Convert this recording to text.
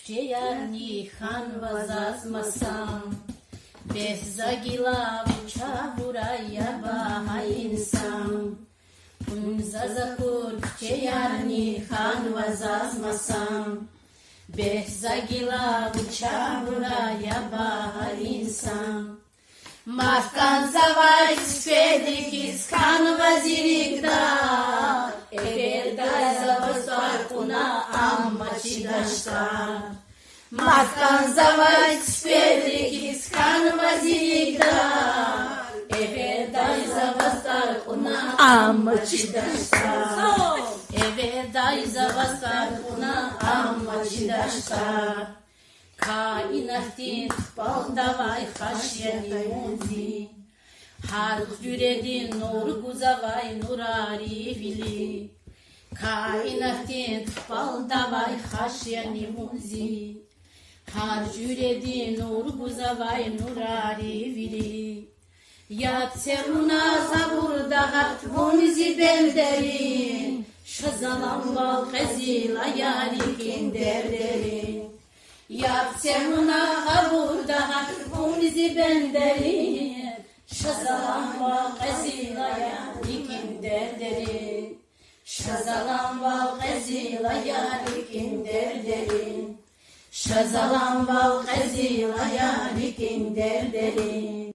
Чеярни хан вазазмасам, без загила вуча бурая бахаинсам. Зазакур чеярни хан вазазмасам, без загила вуча бурая бахаинсам. Маскан завай сфедрикис хан вазиригда, эвердай завасвар куна амма чидашкар. Маскан завай сфедрикис хан вазиригда, эвердай завасвар куна амма чидашкар. Эвердай завасвар куна амма чидашкар. Kainatin baldavay haşyeni muzi, har yüredin nur guzavay nurari vili. Kainatin baldavay haşyeni muzi, har yüredin nur guzavay nurari vili. Yapseruna zavurda hat bunzi benderin, şazalam val kazila yarikin derderin. Yapsemuna havurda hakunizi benderin, şazalan val qazilaya ikin derderin. Şazalan val qazilaya ikin derderin. Şazalan val qazilaya ikin derderin.